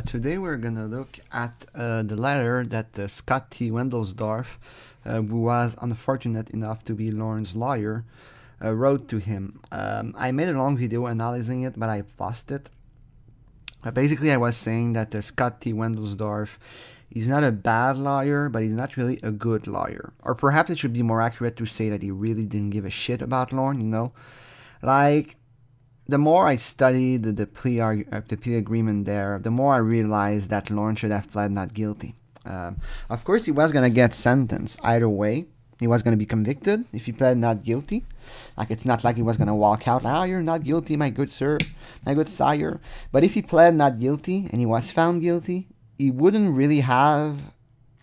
Today we're gonna look at the letter that Scott T. Wendelsdorf, who was unfortunate enough to be Lorne's lawyer, wrote to him. I made a long video analyzing it, but I lost it. Basically, I was saying that Scott T. Wendelsdorf is not a bad lawyer, but he's not really a good lawyer. Or perhaps it should be more accurate to say that he really didn't give a shit about Lorne, you know? Like, the more I studied the plea agreement there, the more I realized that Lorne should have pled not guilty. Of course, he was going to get sentenced either way. He was going to be convicted if he pled not guilty. Like, it's not like he was going to walk out, you're not guilty, my good sir, my good sire. But if he pled not guilty and he was found guilty, he wouldn't really have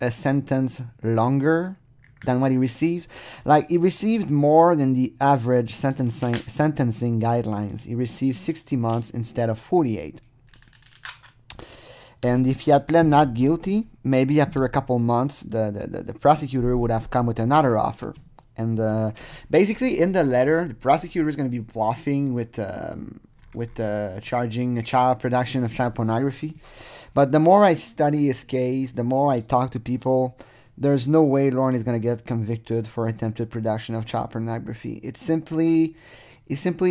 a sentence longer than what he received. Like, he received more than the average sentencing guidelines. He received 60 months instead of 48. And if he had pled not guilty, maybe after a couple months, the prosecutor would have come with another offer. And basically, in the letter, the prosecutor is going to be bluffing with charging a child production of child pornography. But the more I study his case, the more I talk to people, there's no way Lorne is going to get convicted for attempted production of child pornography. It simply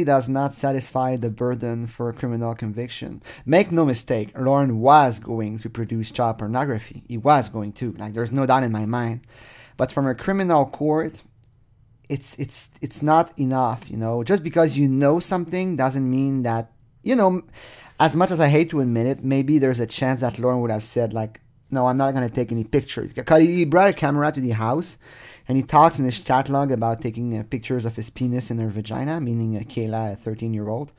does not satisfy the burden for a criminal conviction. Make no mistake, Lorne was going to produce child pornography. He was going to. Like, there's no doubt in my mind. But from a criminal court, it's not enough, you know. Just because you know something doesn't mean that, you know, as much as I hate to admit it, maybe there's a chance that Lorne would have said, like, no, I'm not going to take any pictures. Because he brought a camera to the house, and he talks in his chat log about taking pictures of his penis and her vagina, meaning Kayla, a 13-year-old.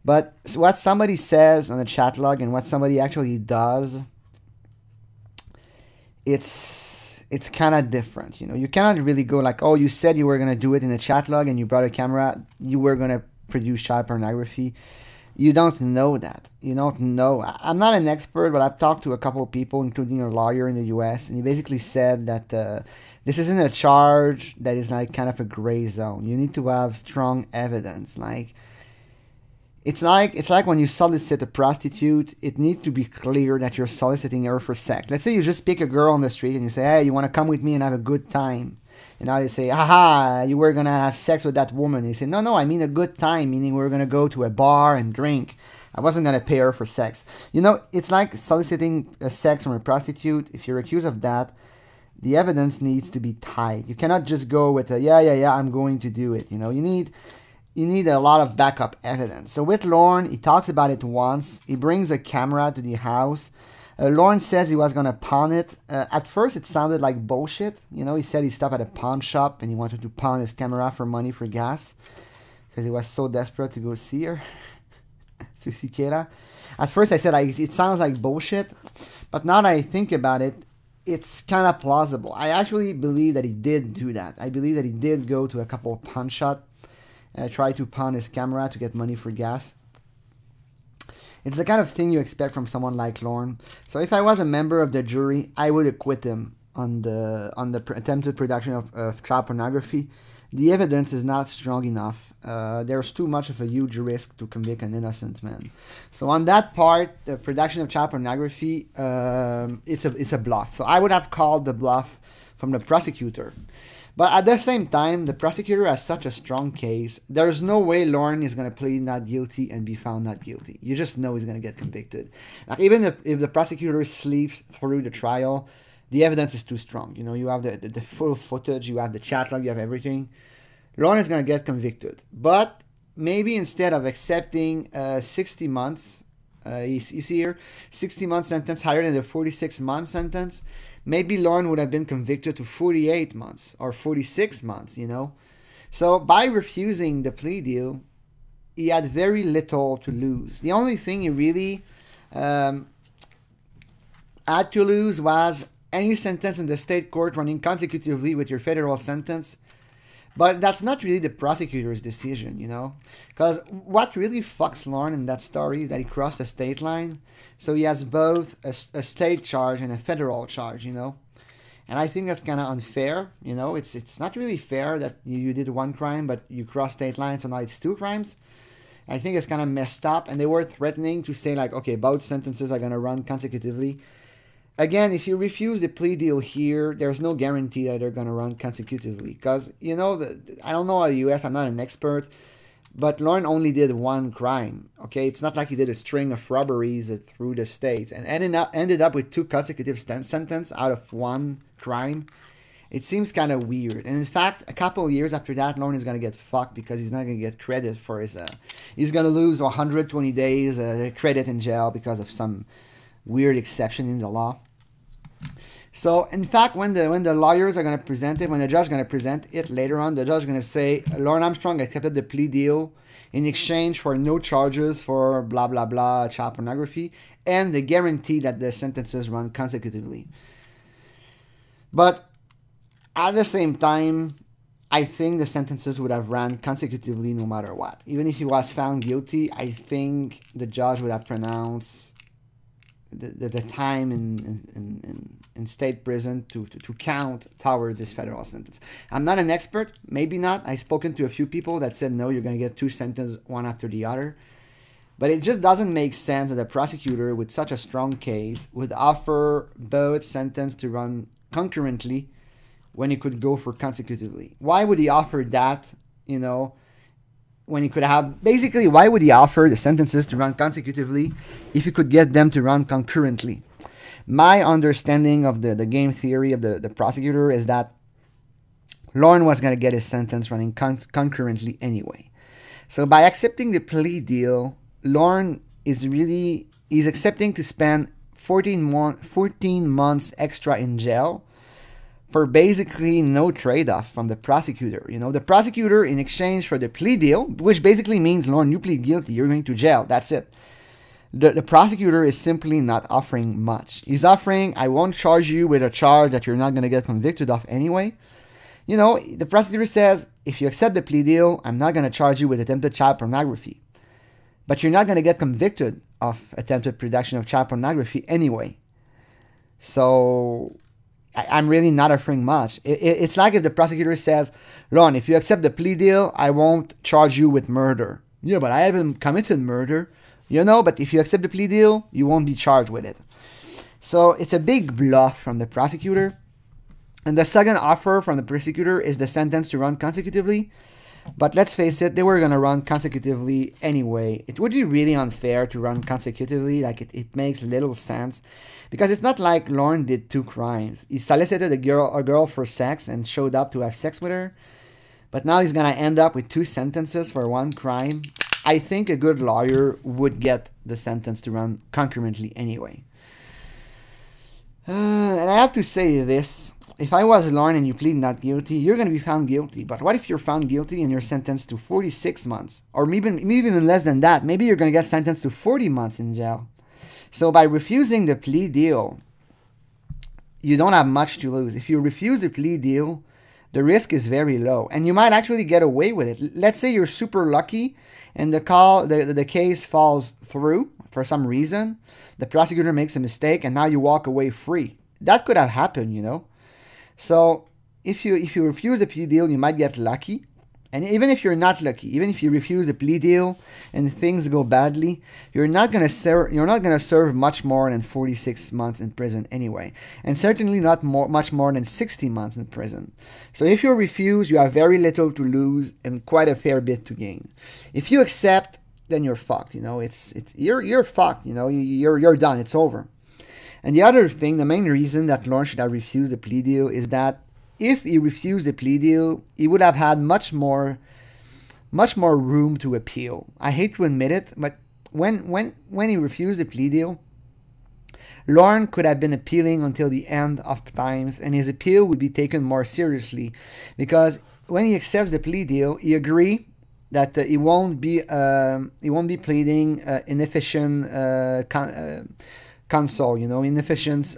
But what somebody says on the chat log and what somebody actually does, it's kind of different. You know, you cannot really go like, oh, you said you were going to do it in the chat log and you brought a camera, you were going to produce child pornography. You don't know that. You don't know. I'm not an expert, but I've talked to a couple of people, including a lawyer in the U.S., and he basically said that this isn't a charge that is like kind of a gray zone. You need to have strong evidence. Like, it's like when you solicit a prostitute, it needs to be clear that you're soliciting her for sex. Let's say you just pick a girl on the street and you say, hey, you want to come with me and have a good time. And now they say, haha, you were going to have sex with that woman. And you say, no, I mean a good time, meaning we're going to go to a bar and drink. I wasn't going to pay her for sex. You know, it's like soliciting sex from a prostitute. If you're accused of that, the evidence needs to be tight. You cannot just go with a, yeah, I'm going to do it. You know, you need a lot of backup evidence. So with Lorne, he talks about it once. He brings a camera to the house. Lorne says he was going to pawn it. At first, it sounded like bullshit. You know, he said he stopped at a pawn shop and he wanted to pawn his camera for money for gas because he was so desperate to go see her, to see Kayla. At first, I said it sounds like bullshit, but now that I think about it, it's kind of plausible. I actually believe that he did do that. I believe that he did go to a couple of pawn shops, try to pawn his camera to get money for gas. It's the kind of thing you expect from someone like Lorne. So if I was a member of the jury, I would acquit him on the attempted production of child pornography. The evidence is not strong enough. There's too much of a huge risk to convict an innocent man. So on that part, the production of child pornography, it's a bluff. So I would have called the bluff from the prosecutor. But at the same time, the prosecutor has such a strong case. There's no way Lorne is going to plead not guilty and be found not guilty. You just know he's going to get convicted. Like, even if the prosecutor sleeps through the trial, the evidence is too strong. You know, you have the full footage, you have the chat log, you have everything. Lorne is going to get convicted. But maybe instead of accepting 60 months, you see here, 60-month sentence higher than the 46-month sentence, maybe Lorne would have been convicted to 48 months or 46 months, you know. So by refusing the plea deal, he had very little to lose. The only thing he really had to lose was any sentence in the state court running consecutively with your federal sentence. But that's not really the prosecutor's decision, you know. Because what really fucks Lorne in that story is that he crossed a state line. So he has both a state charge and a federal charge, you know. And I think that's kind of unfair, you know. It's not really fair that you did one crime, but you crossed state lines, so now it's two crimes. I think it's kind of messed up, and they were threatening to say like, okay, both sentences are going to run consecutively. Again, if you refuse the plea deal here, there's no guarantee that they're going to run consecutively. Because, you know, I don't know the U.S., I'm not an expert, but Lorne only did one crime, okay? It's not like he did a string of robberies through the states and ended up with 2 consecutive sentences out of 1 crime. It seems kind of weird. And in fact, a couple of years after that, Lorne is going to get fucked because he's not going to get credit for his... he's going to lose 120 days credit in jail because of some weird exception in the law. So, in fact, when the lawyers are going to present it, when the judge is going to present it later on, the judge is going to say, Lorne Armstrong accepted the plea deal in exchange for no charges for blah, blah, blah, child pornography, and the guarantee that the sentences run consecutively. But at the same time, I think the sentences would have run consecutively no matter what. Even if he was found guilty, I think the judge would have pronounced the time in state prison to count towards this federal sentence. I'm not an expert, maybe not. I've spoken to a few people that said, no, you're going to get 2 sentences, one after the other. But it just doesn't make sense that a prosecutor with such a strong case would offer both sentences to run concurrently when he could go for consecutively. Why would he offer that, you know, when he could have... Basically, why would he offer the sentences to run consecutively if he could get them to run concurrently? My understanding of the game theory of the prosecutor is that Lorne was going to get his sentence running concurrently anyway. So by accepting the plea deal, Lorne is he's accepting to spend 14 months extra in jail for basically no trade-off from the prosecutor. You know, the prosecutor, in exchange for the plea deal, which basically means, Lorne, you plead guilty, you're going to jail, that's it. The prosecutor is simply not offering much. He's offering, I won't charge you with a charge that you're not going to get convicted of anyway. You know, the prosecutor says, if you accept the plea deal, I'm not going to charge you with attempted child pornography. But you're not going to get convicted of attempted production of child pornography anyway. So I'm really not offering much. It's like if the prosecutor says, Lorne, if you accept the plea deal, I won't charge you with murder. Yeah, but I haven't committed murder. You know, but if you accept the plea deal, you won't be charged with it. So it's a big bluff from the prosecutor. And the second offer from the prosecutor is the sentence to run consecutively. But let's face it, they were going to run consecutively anyway. It would be really unfair to run consecutively. Like, it makes little sense. Because it's not like Lorne did 2 crimes. He solicited a girl for sex and showed up to have sex with her. But now he's going to end up with 2 sentences for 1 crime. I think a good lawyer would get the sentence to run concurrently anyway. And I have to say this. If I was Lorne and you plead not guilty, you're going to be found guilty. But what if you're found guilty and you're sentenced to 46 months? Or maybe even less than that. Maybe you're going to get sentenced to 40 months in jail. So by refusing the plea deal, you don't have much to lose. If you refuse the plea deal, the risk is very low. And you might actually get away with it. Let's say you're super lucky and the case falls through for some reason. The prosecutor makes a mistake and now you walk away free. That could have happened, you know. So if you refuse the plea deal, you might get lucky. And even if you're not lucky, even if you refuse a plea deal and things go badly, you're not gonna serve much more than 46 months in prison anyway, and certainly not much more than 60 months in prison. So if you refuse, you have very little to lose and quite a fair bit to gain. If you accept, then you're fucked. You know, you're fucked. You know, you're done. It's over. And the other thing, the main reason that Lorne should have refused the plea deal is that if he refused the plea deal, he would have had much more room to appeal. I hate to admit it, but when he refused the plea deal, Lorne could have been appealing until the end of times, and his appeal would be taken more seriously, because when he accepts the plea deal, he agrees that he won't be pleading inefficient counsel. You know, inefficient.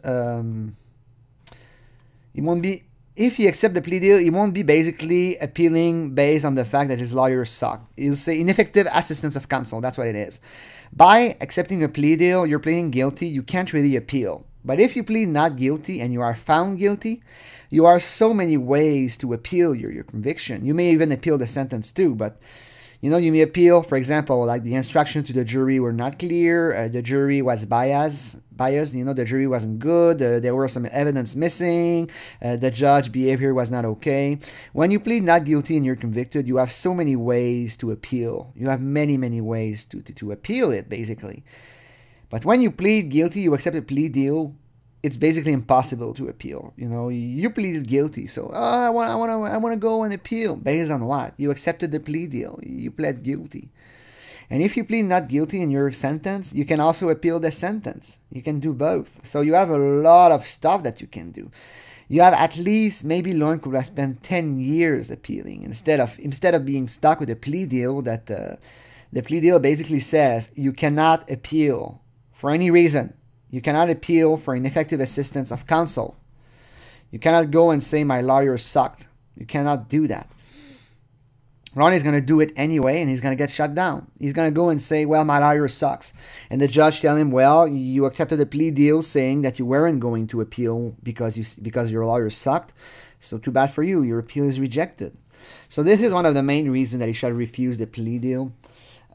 He won't be. If he accepts the plea deal, he won't be basically appealing based on the fact that his lawyers suck. He'll say ineffective assistance of counsel. That's what it is. By accepting a plea deal, you're pleading guilty. You can't really appeal. But if you plead not guilty and you are found guilty, you are so many ways to appeal your conviction. You may even appeal the sentence too, but You may appeal, for example, like the instructions to the jury were not clear, the jury was biased, the jury wasn't good, there were some evidence missing, the judge behavior was not okay. When you plead not guilty and you're convicted, you have so many ways to appeal. You have many, many ways to appeal it, basically. But when you plead guilty, you accept a plea deal, it's basically impossible to appeal. You pleaded guilty, so I want to go and appeal. Based on what? You accepted the plea deal. You pled guilty. And if you plead not guilty in your sentence, you can also appeal the sentence. You can do both. So you have a lot of stuff that you can do. You have at least, maybe Lorne could have spent 10 years appealing instead of being stuck with a plea deal that the plea deal basically says you cannot appeal for any reason. You cannot appeal for ineffective assistance of counsel. You cannot go and say my lawyer sucked. You cannot do that. Lorne is going to do it anyway, and he's going to get shut down. He's going to go and say, well, my lawyer sucks. And the judge tell him, well, you accepted a plea deal saying that you weren't going to appeal because your lawyer sucked. So too bad for you. Your appeal is rejected. So this is one of the main reasons that he should have refused the plea deal.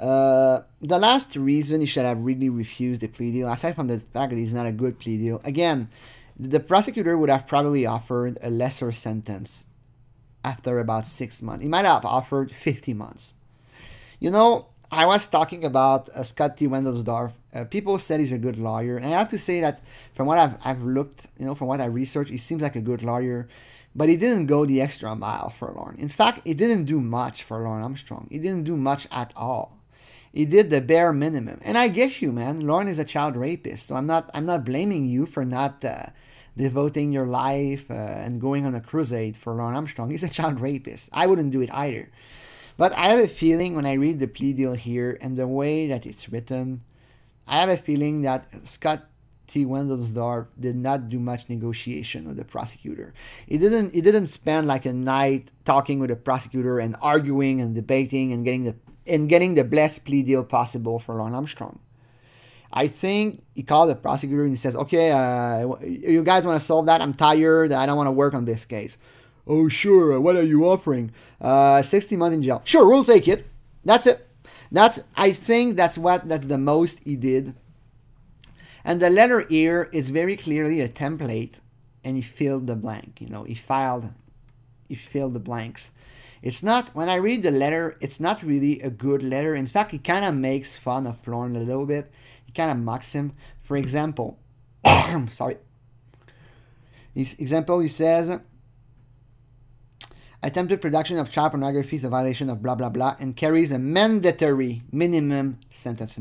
The last reason he should have really refused the plea deal, aside from the fact that he's not a good plea deal, again, the prosecutor would have probably offered a lesser sentence after about 6 months. He might have offered 50 months. I was talking about Scott T. Wendelsdorf. People said he's a good lawyer, and I have to say that from what I've looked, from what I researched, he seems like a good lawyer. But he didn't go the extra mile for Lorne. In fact, he didn't do much for Lorne Armstrong. He didn't do much at all. He did the bare minimum. And I get you, man. Lorne is a child rapist. So I'm not blaming you for not devoting your life and going on a crusade for Lorne Armstrong. He's a child rapist. I wouldn't do it either. But I have a feeling when I read the plea deal here and the way that it's written, I have a feeling that Scott T. Wendelsdorf did not do much negotiation with the prosecutor. He didn't spend like a night talking with the prosecutor and arguing and debating and getting the best plea deal possible for Lorne Armstrong. I think he called the prosecutor and he says, okay, you guys want to solve that? I'm tired. I don't want to work on this case. Oh, sure. What are you offering? 60 months in jail. Sure, we'll take it. That's it. I think that's the most he did. And the letter here is very clearly a template, and he filled the blank. He filled the blanks. It's not, when I read the letter, it's not really a good letter. In fact, he kind of makes fun of Lorne a little bit. He kind of mocks him. For example, he says, attempted production of child pornography is a violation of blah, blah, blah, and carries a mandatory minimum sentence.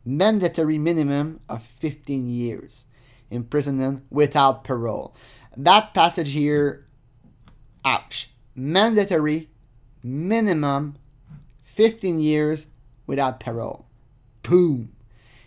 Mandatory minimum of 15 years imprisonment without parole. That passage here, ouch. Mandatory minimum 15 years without parole. Boom.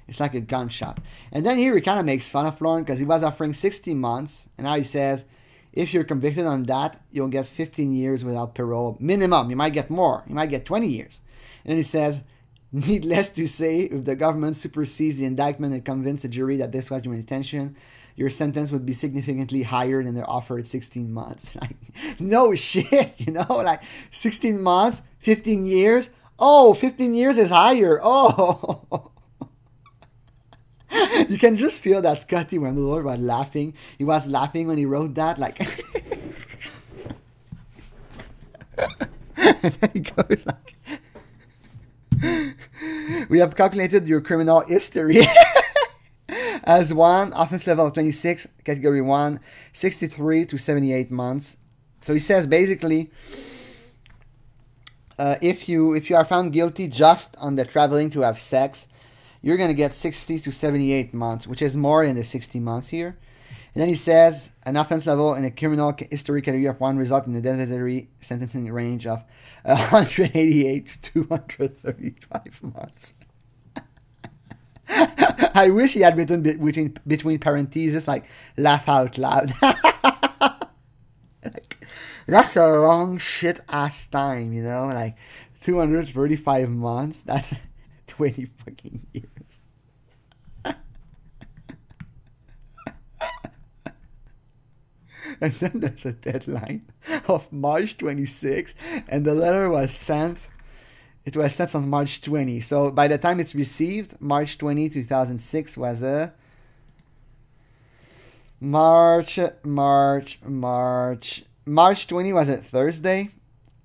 It's like a gunshot. And then here he kind of makes fun of Lorne because he was offering 60 months. And now he says, if you're convicted on that, you'll get 15 years without parole. Minimum. You might get more. You might get 20 years. And then he says, needless to say, if the government supersedes the indictment and convince a jury that this was your intention, your sentence would be significantly higher than the offered 16 months. Like, no shit, 16 months, 15 years. Oh, 15 years is higher. Oh. You can just feel that Scotty Wendelsdorf was laughing. He was laughing when he wrote that, like. And then he goes like, we have calculated your criminal history as 1, offense level of 26, category 1, 63 to 78 months. So he says basically, if you are found guilty just on the traveling to have sex, you're going to get 60 to 78 months, which is more than the 60 months here. And then he says, an offense level in a criminal history category of 1 result in a mandatory sentencing range of 188 to 235 months. I wish he had written between parentheses, like, laugh out loud. Like, that's a long shit-ass time, like, 235 months, that's 20 fucking years. And then there's a deadline of March 26, and the letter was sent It was sent on March 20. So by the time it's received, March 20, 2006 was a March 20 was a Thursday.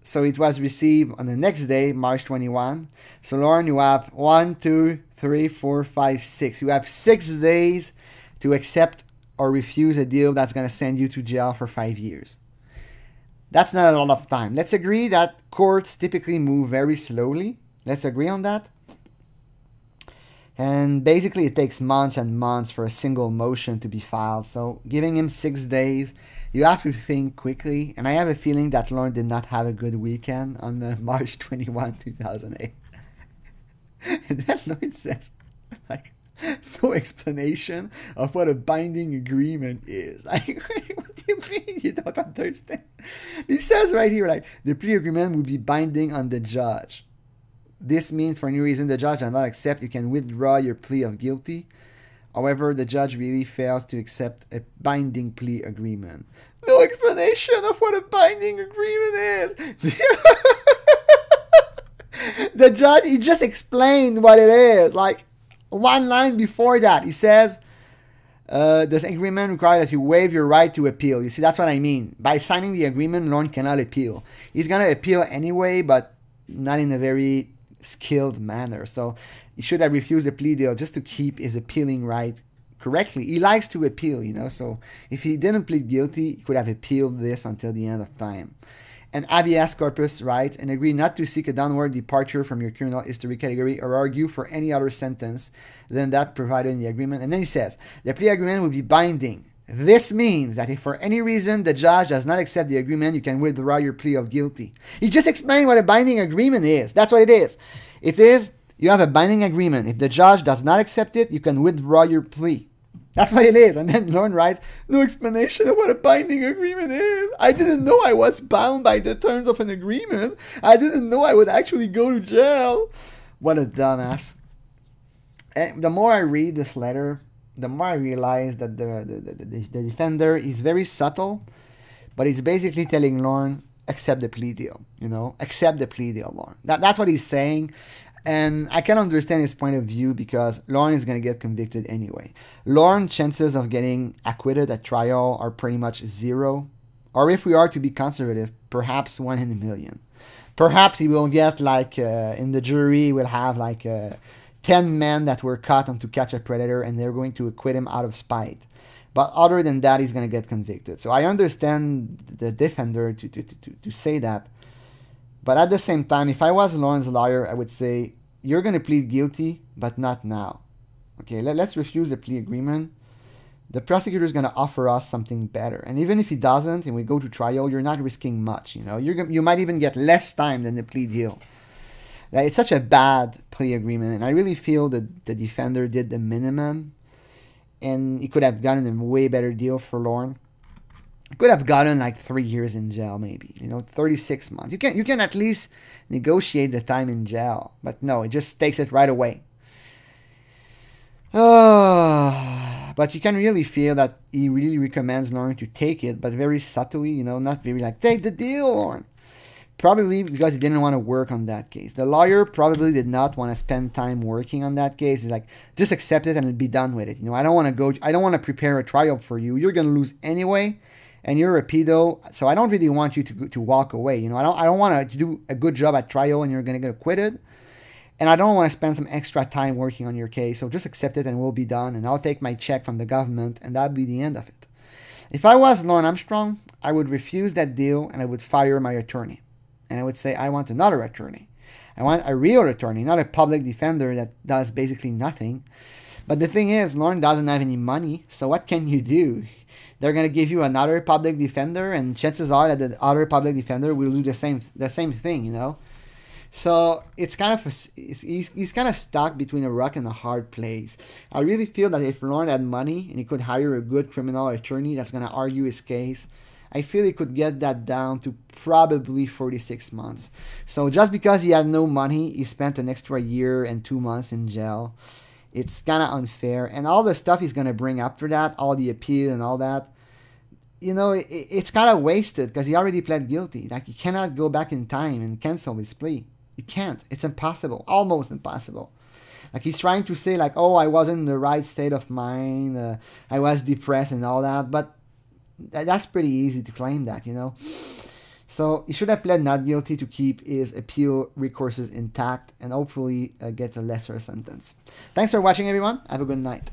So it was received on the next day, March 21. So Lorne, you have 1, 2, 3, 4, 5, 6. You have 6 days to accept or refuse a deal that's going to send you to jail for 5 years. That's not a lot of time. Let's agree that courts typically move very slowly. Let's agree on that. And basically it takes months and months for a single motion to be filed. So giving him 6 days, you have to think quickly. And I have a feeling that Lorne did not have a good weekend on the March 21, 2008. And then Lorne says, like, no explanation of what a binding agreement is. Like, what do you mean you don't understand? He says right here, like, the plea agreement would be binding on the judge. This means for any reason the judge does not accept, you can withdraw your plea of guilty. However, the judge really fails to accept a binding plea agreement. No explanation of what a binding agreement is. The judge, he just explained what it is. Like, one line before that, he says, this agreement requires that you waive your right to appeal. You see, that's what I mean. By signing the agreement, Lorne cannot appeal. He's going to appeal anyway, but not in a very skilled manner. So he should have refused the plea deal just to keep his appealing right correctly. He likes to appeal, you know. So if he didn't plead guilty, he could have appealed this until the end of time. And habeas corpus writes, and agree not to seek a downward departure from your criminal history category or argue for any other sentence than that provided in the agreement. And then he says, the plea agreement will be binding. This means that if for any reason the judge does not accept the agreement, you can withdraw your plea of guilty. He just explained what a binding agreement is. That's what it is. It is, you have a binding agreement. If the judge does not accept it, you can withdraw your plea. That's what it is. And then Lorne writes, no explanation of what a binding agreement is. I didn't know I was bound by the terms of an agreement. I didn't know I would actually go to jail. What a dumbass. And the more I read this letter, the more I realize that the defender is very subtle, but he's basically telling Lorne, accept the plea deal. You know, accept the plea deal, Lorne. That's what he's saying. And I can understand his point of view because Lorne is going to get convicted anyway. Lorne's chances of getting acquitted at trial are pretty much zero. Or if we are to be conservative, perhaps 1 in a million. Perhaps he will get like, in the jury, we'll have like 10 men that were caught on to catch a predator and they're going to acquit him out of spite. But other than that, he's going to get convicted. So I understand the defender to say that. But at the same time, if I was Lorne's lawyer, I would say, you're going to plead guilty, but not now. Okay, let's refuse the plea agreement. The prosecutor is going to offer us something better. And even if he doesn't, and we go to trial, you're not risking much. You know, you might even get less time than the plea deal. Like, it's such a bad plea agreement. And I really feel that the defender did the minimum. And he could have gotten a way better deal for Lorne. Could have gotten like 3 years in jail, maybe, 36 months. You can at least negotiate the time in jail, but no, it just takes it right away. But you can really feel that he really recommends Lorne to take it, but very subtly, not very like, take the deal, Lorne. Probably because he didn't want to work on that case. The lawyer probably did not want to spend time working on that case. He's like, just accept it and be done with it. I don't want to prepare a trial for you. You're going to lose anyway. And you're a pedo, so I don't really want you to walk away. I don't want to do a good job at trial and you're going to get acquitted. And I don't want to spend some extra time working on your case. So just accept it and we'll be done. And I'll take my check from the government and that'll be the end of it. If I was Lorne Armstrong, I would refuse that deal and I would fire my attorney. And I would say, I want another attorney. I want a real attorney, not a public defender that does basically nothing. But the thing is, Lorne doesn't have any money. So what can you do? They're going to give you another public defender, and chances are that the other public defender will do the same thing, So it's kind of he's kind of stuck between a rock and a hard place. I really feel that if Lorne had money and he could hire a good criminal attorney that's going to argue his case, I feel he could get that down to probably 46 months. So just because he had no money, he spent an extra year and 2 months in jail. It's kind of unfair. And all the stuff he's going to bring after that, all the appeal and all that, it's kind of wasted because he already pled guilty. Like, he cannot go back in time and cancel his plea. You can't. It's impossible. Almost impossible. Like he's trying to say like, oh, I wasn't in the right state of mind. I was depressed and all that. But that's pretty easy to claim that, you know. So he should have pled not guilty to keep his appeal recourses intact and hopefully get a lesser sentence. Thanks for watching, everyone. Have a good night.